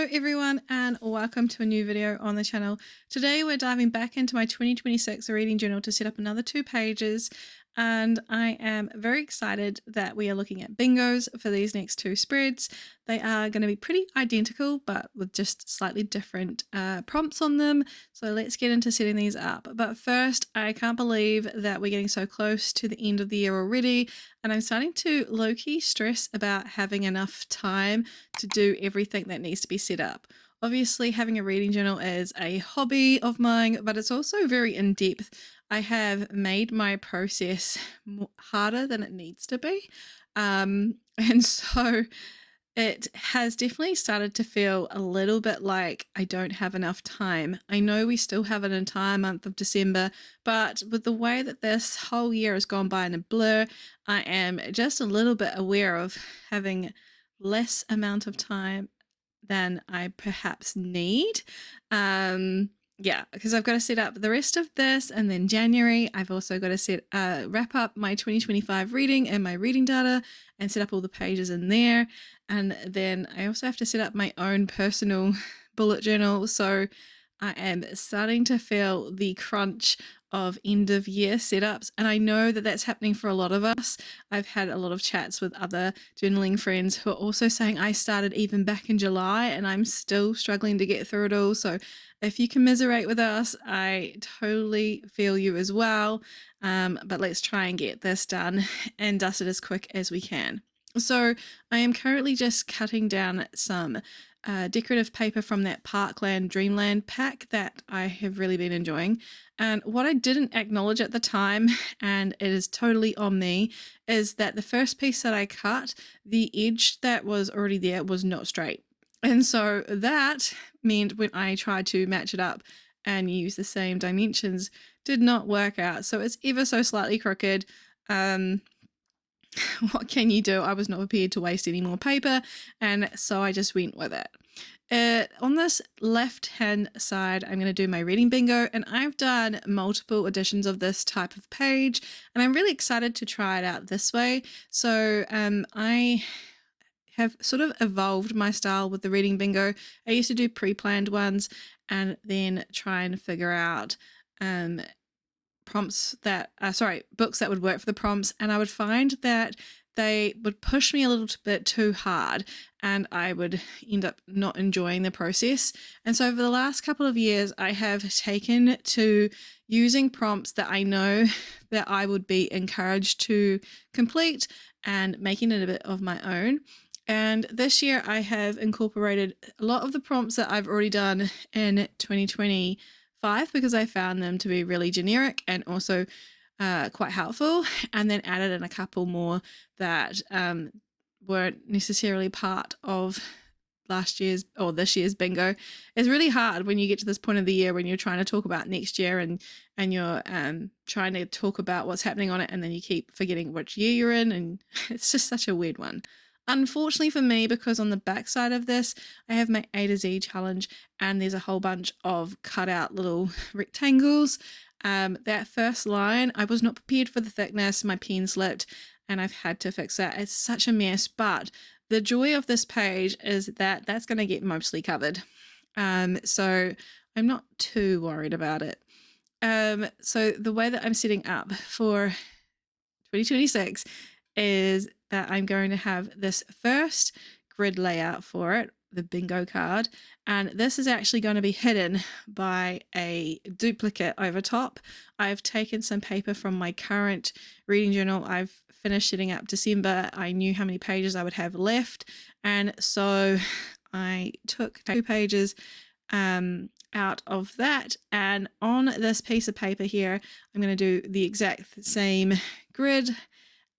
Hello everyone and welcome to a new video on the channel. Today we're diving back into my 2026 reading journal to set up another 2 pages, and I am very excited that we are looking at bingos for these next 2 spreads. They are going to be pretty identical but with just slightly different prompts on them. So let's get into setting these up. But first, I can't believe that we're getting so close to the end of the year already, and I'm starting to low-key stress about having enough time to do everything that needs to be set up. Obviously, having a reading journal is a hobby of mine, but it's also very in-depth. I have made my process harder than it needs to be. And so it has definitely started to feel a little bit like I don't have enough time. I know we still have an entire month of December, but with the way that this whole year has gone by in a blur, I am just a little bit aware of having less amount of time than I perhaps need. Yeah, because I've got to set up the rest of this, and then January I've also got to wrap up my 2025 reading and my reading data and set up all the pages in there. And then I also have to set up my own personal bullet journal. So I am starting to feel the crunch of end of year setups, and I know that that's happening for a lot of us. I've had a lot of chats with other journaling friends who are also saying I started even back in July and I'm still struggling to get through it all. So if you commiserate with us, I totally feel you as well. But let's try and get this done and dusted as quick as we can. So I am currently just cutting down some decorative paper from that Parkland Dreamland pack that I have really been enjoying. And what I didn't acknowledge at the time, and it is totally on me, is that the first piece that I cut, the edge that was already there was not straight. And so that meant when I tried to match it up and use the same dimensions, did not work out. So it's ever so slightly crooked. What can you do? I was not prepared to waste any more paper, and so I just went with it. On this left hand side, I'm going to do my reading bingo, and I've done multiple editions of this type of page, and I'm really excited to try it out this way. So I have sort of evolved my style with the reading bingo. I used to do pre-planned ones and then try and figure out books that would work for the prompts, and I would find that they would push me a little bit too hard and I would end up not enjoying the process. And so over the last couple of years, I have taken to using prompts that I know that I would be encouraged to complete and making it a bit of my own. And this year I have incorporated a lot of the prompts that I've already done in 2025 because I found them to be really generic and also quite helpful, and then added in a couple more that weren't necessarily part of last year's or this year's bingo. It's really hard when you get to this point of the year when you're trying to talk about next year and you're trying to talk about what's happening on it, and then you keep forgetting which year you're in, and it's just such a weird one. Unfortunately for me, because on the back side of this, I have my A to Z challenge, and there's a whole bunch of cut out little rectangles. That first line, I was not prepared for the thickness, my pen slipped, and I've had to fix that. It's such a mess, but the joy of this page is that that's going to get mostly covered. So I'm not too worried about it. So the way that I'm setting up for 2026 is that I'm going to have this first grid layout for it, the bingo card, and this is actually going to be hidden by a duplicate over top. I've taken some paper from my current reading journal. I've finished setting up December. I knew how many pages I would have left, and so I took 2 pages out of that, and on this piece of paper here I'm going to do the exact same grid,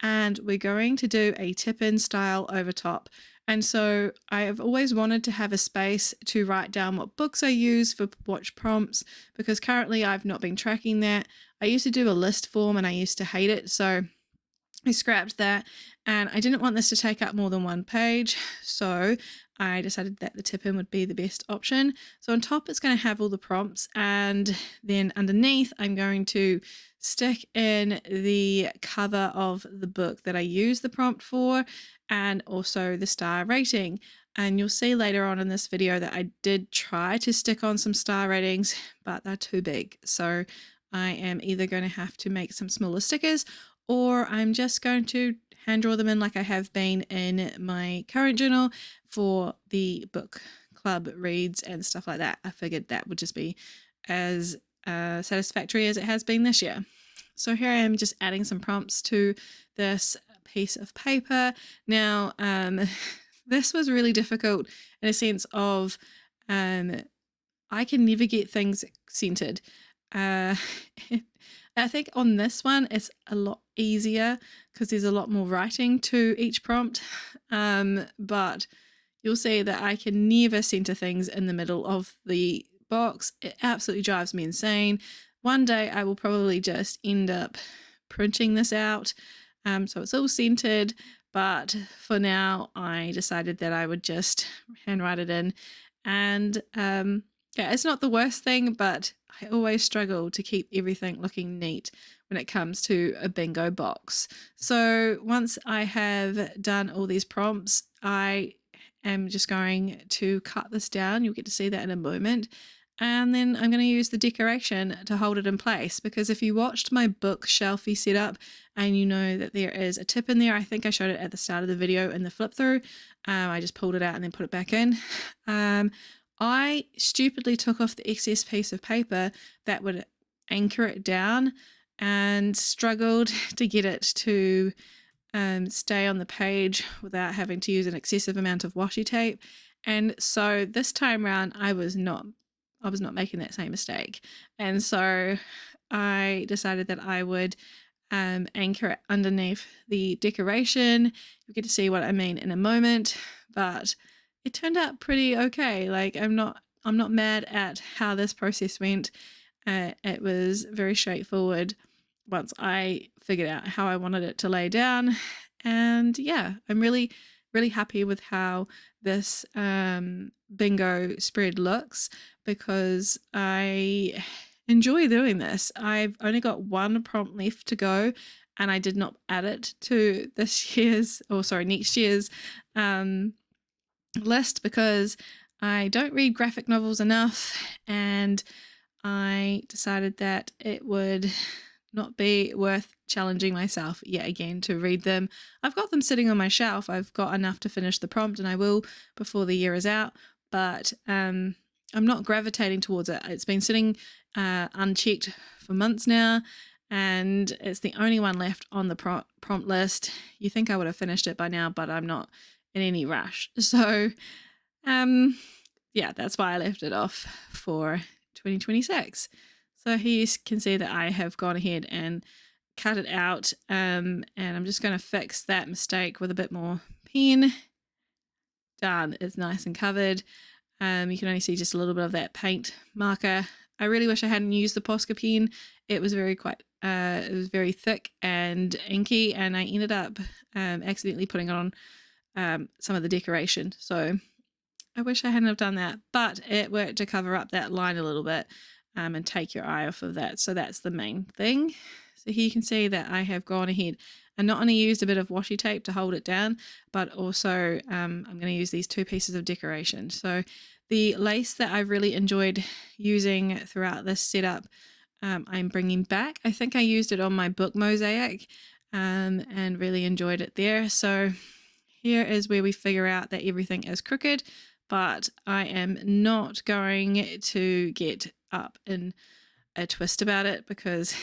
and we're going to do a tip-in style over top. And so I have always wanted to have a space to write down what books I use for watch prompts, because currently I've not been tracking that. I used to do a list form and I used to hate it, so I scrapped that, and I didn't want this to take up more than 1 page. So I decided that the tip-in would be the best option. So on top it's going to have all the prompts, and then underneath I'm going to stick in the cover of the book that I use the prompt for, and also the star rating. And you'll see later on in this video that I did try to stick on some star ratings, but they're too big. So I am either going to have to make some smaller stickers, or I'm just going to hand draw them in like I have been in my current journal for the book club reads and stuff like that. I figured that would just be as satisfactory as it has been this year. So here I am just adding some prompts to this piece of paper. Now, this was really difficult in a sense of I can never get things centered. I think on this one it's a lot easier because there's a lot more writing to each prompt, but you'll see that I can never center things in the middle of the box. It absolutely drives me insane. One day I will probably just end up printing this out so it's all centered, but for now I decided that I would just handwrite it in. And yeah, it's not the worst thing, but I always struggle to keep everything looking neat when it comes to a bingo box. So once I have done all these prompts, I am just going to cut this down. You'll get to see that in a moment. And then I'm going to use the decoration to hold it in place, because if you watched my book shelfie setup and you know that there is a tip in there, I think I showed it at the start of the video in the flip through. I just pulled it out and then put it back in. I stupidly took off the excess piece of paper that would anchor it down and struggled to get it to stay on the page without having to use an excessive amount of washi tape. And so this time around I was not making that same mistake. And so I decided that I would anchor it underneath the decoration. You'll get to see what I mean in a moment, but it turned out pretty okay. Like I'm not mad at how this process went. It was very straightforward once I figured out how I wanted it to lay down. And yeah, I'm really happy with how this bingo spread looks, because I enjoy doing this. I've only got one prompt left to go, and I did not add it to next year's list because I don't read graphic novels enough, and I decided that it would not be worth challenging myself yet again to read them. I've got them sitting on my shelf. I've got enough to finish the prompt, and I will before the year is out, but I'm not gravitating towards it. It's been sitting unchecked for months now, and it's the only one left on the prompt list. You think I would have finished it by now, but I'm not in any rush. So yeah, that's why I left it off for 2026. So here you can see that I have gone ahead and cut it out, and I'm just going to fix that mistake with a bit more pen. Done. It's nice and covered. You can only see just a little bit of that paint marker. I really wish I hadn't used the Posca pen. It was very thick and inky, and I ended up accidentally putting it on some of the decoration. So I wish I hadn't have done that, but it worked to cover up that line a little bit and take your eye off of that. So that's the main thing. So here you can see that I have gone ahead and not only used a bit of washi tape to hold it down, but also I'm going to use these two pieces of decoration. So the lace that I've really enjoyed using throughout this setup, I'm bringing back. I think I used it on my book mosaic and really enjoyed it there. So here is where we figure out that everything is crooked, but I am not going to get up in a twist about it because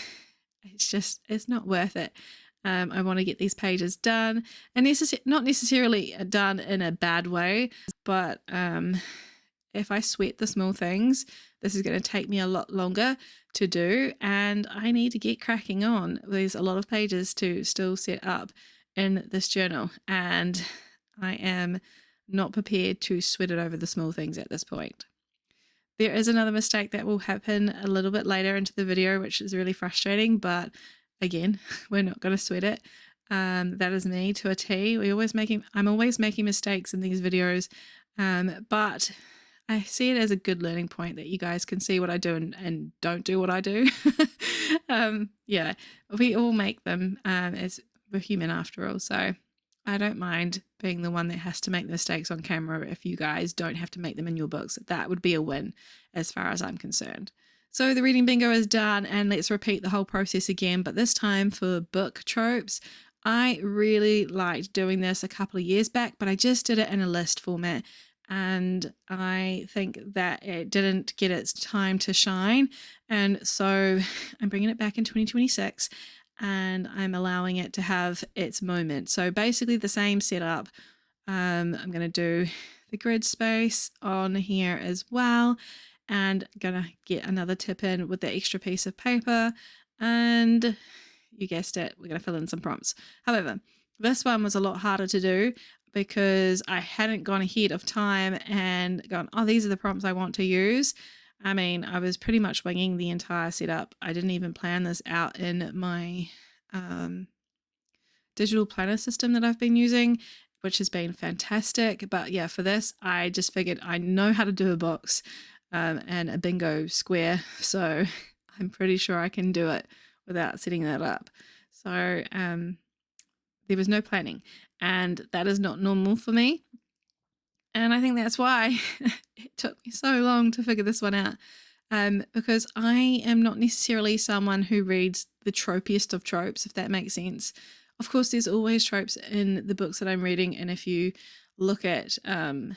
it's not worth it. I want to get these pages done, and not necessarily done in a bad way, but if I sweat the small things, this is going to take me a lot longer to do, and I need to get cracking on. There's a lot of pages to still set up in this journal, and I am not prepared to sweat it over the small things at this point. There is another mistake that will happen a little bit later into the video, which is really frustrating, but again, we're not going to sweat it. That is me to a T. I'm always making mistakes in these videos. But I see it as a good learning point that you guys can see what I do and don't do what I do. Yeah, we all make them, as we're human after all. So I don't mind being the one that has to make the mistakes on camera if you guys don't have to make them in your books. That would be a win as far as I'm concerned. So the reading bingo is done, and let's repeat the whole process again, but this time for book tropes. I really liked doing this a couple of years back, but I just did it in a list format, and I think that it didn't get its time to shine. And so I'm bringing it back in 2026, and I'm allowing it to have its moment. So basically the same setup. I'm going to do the grid space on here as well, and gonna get another tip in with the extra piece of paper, and you guessed it, we're going to fill in some prompts. However, this one was a lot harder to do because I hadn't gone ahead of time and gone, oh, these are the prompts I want to use. I mean, I was pretty much winging the entire setup. I didn't even plan this out in my digital planner system that I've been using, which has been fantastic. But yeah, for this, I just figured I know how to do a box and a bingo square. So I'm pretty sure I can do it without setting that up. So there was no planning, and that is not normal for me. And I think that's why it took me so long to figure this one out, because I am not necessarily someone who reads the tropiest of tropes, if that makes sense. Of course, there's always tropes in the books that I'm reading, and if you look at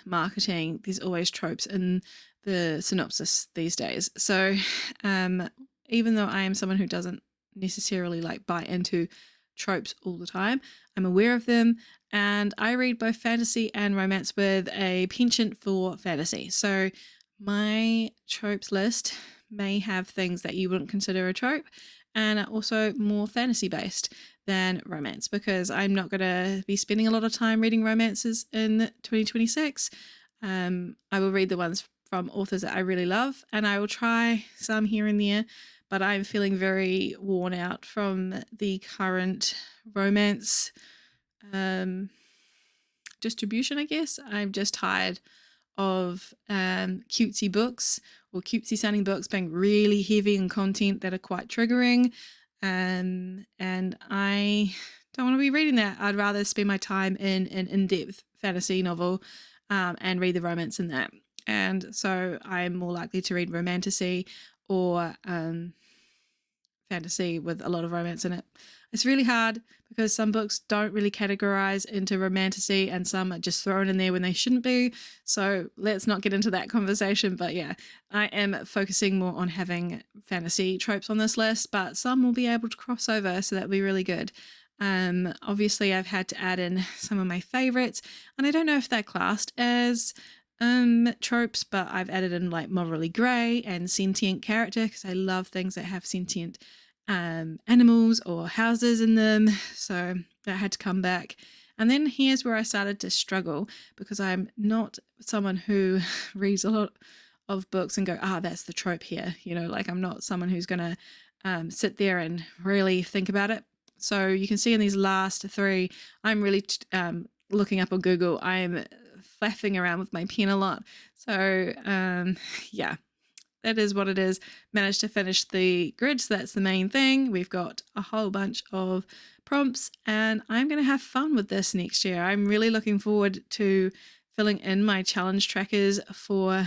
marketing, there's always tropes in the synopsis these days. So even though I am someone who doesn't necessarily like buy into tropes all the time, I'm aware of them, and I read both fantasy and romance with a penchant for fantasy. So my tropes list may have things that you wouldn't consider a trope, and are also more fantasy based than romance, because I'm not going to be spending a lot of time reading romances in 2026. I will read the ones from authors that I really love, and I will try some here and there, but I'm feeling very worn out from the current romance distribution, I guess. I'm just tired of cutesy books or cutesy sounding books being really heavy in content that are quite triggering. And I don't want to be reading that. I'd rather spend my time in an in-depth fantasy novel and read the romance in that. And so I'm more likely to read romantasy or fantasy with a lot of romance in it. It's really hard because some books don't really categorize into romantasy and some are just thrown in there when they shouldn't be. So let's not get into that conversation. But yeah, I am focusing more on having fantasy tropes on this list, but some will be able to cross over, so that'll be really good. Obviously I've had to add in some of my favorites, and I don't know if they're classed as tropes, but I've added in like morally grey and sentient character, because I love things that have sentient animals or houses in them, so that had to come back. And then here's where I started to struggle, because I'm not someone who reads a lot of books and go, that's the trope here, like I'm not someone who's gonna sit there and really think about it. So you can see in these last three, I'm really looking up on Google. I'm flapping around with my pen a lot. So yeah, that is what it is. Managed to finish the grid, so that's the main thing. We've got a whole bunch of prompts, and I'm going to have fun with this next year. I'm really looking forward to filling in my challenge trackers for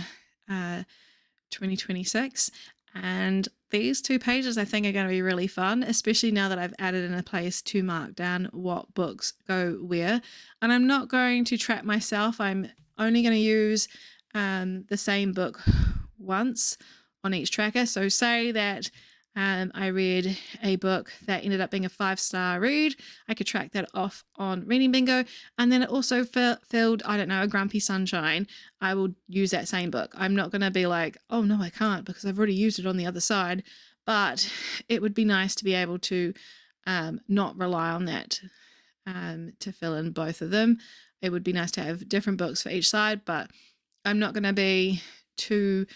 2026. And these 2 pages I think are going to be really fun, especially now that I've added in a place to mark down what books go where. And I'm not going to trap myself. I'm only going to use the same book once on each tracker. So say that I read a book that ended up being a 5-star read, I could track that off on Reading Bingo, and then it also filled, I don't know, a Grumpy Sunshine. I will use that same book. I'm not going to be like, oh no, I can't, because I've already used it on the other side. But it would be nice to be able to not rely on that to fill in both of them. It would be nice to have different books for each side, but I'm not going to be too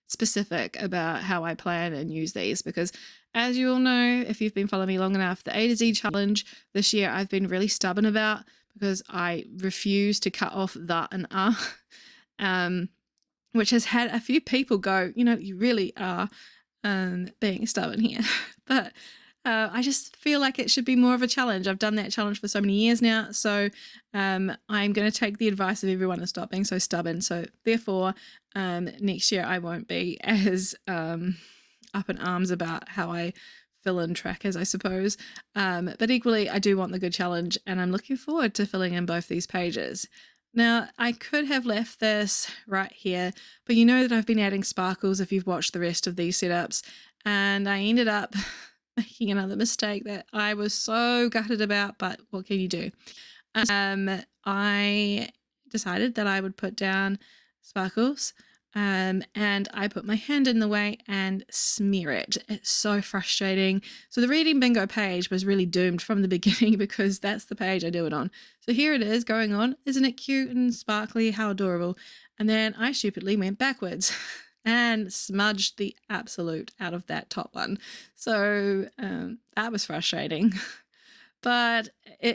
specific about how I plan and use these, because As you all know, if you've been following me long enough, the A to Z challenge this year I've been really stubborn about because I refuse to cut off the and which has had a few people go, you really are being stubborn here. But I just feel like it should be more of a challenge. I've done that challenge for so many years now. So I'm going to take the advice of everyone and stop being so stubborn. So therefore, next year I won't be as up in arms about how I fill in trackers, I suppose. But equally, I do want the good challenge, and I'm looking forward to filling in both these pages. Now, I could have left this right here, but you know that I've been adding sparkles if you've watched the rest of these setups, and I ended up making another mistake that I was so gutted about, but what can you do? I decided that I would put down sparkles, and I put my hand in the way and smear it. It's so frustrating. So the reading bingo page was really doomed from the beginning because that's the page I do it on. So here it is going on. Isn't it cute and sparkly? How adorable. And then I stupidly went backwards and smudged the absolute out of that top one. So that was frustrating. But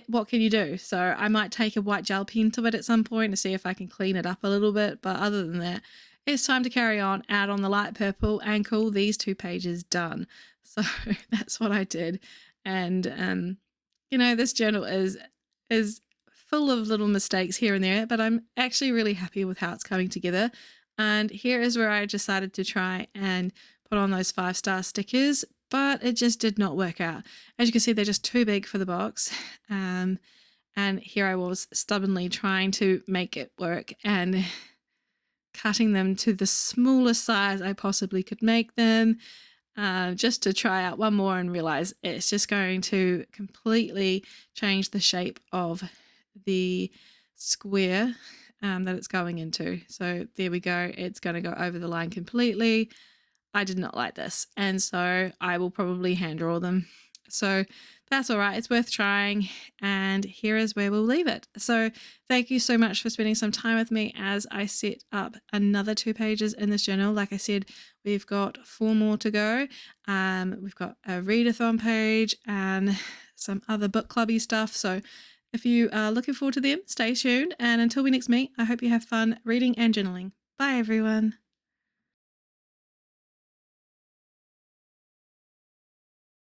what can you do? So I might take a white gel pen to it at some point to see if I can clean it up a little bit. But other than that, it's time to carry on, add on the light purple, and call these 2 pages done. So that's what I did. And, this journal is full of little mistakes here and there, but I'm actually really happy with how it's coming together. And here is where I decided to try and put on those 5-star stickers, but it just did not work out. As you can see, they're just too big for the box. And here I was stubbornly trying to make it work and cutting them to the smallest size I possibly could make them, just to try out one more and realize it's just going to completely change the shape of the square that it's going into. So there we go. It's going to go over the line completely. I did not like this, and so I will probably hand draw them. So that's all right. It's worth trying, and here is where we'll leave it. So thank you so much for spending some time with me as I set up another 2 pages in this journal. Like I said, we've got 4 more to go. We've got a readathon page and some other book clubby stuff. So if you are looking forward to them, stay tuned. And until we next meet, I hope you have fun reading and journaling. Bye, everyone.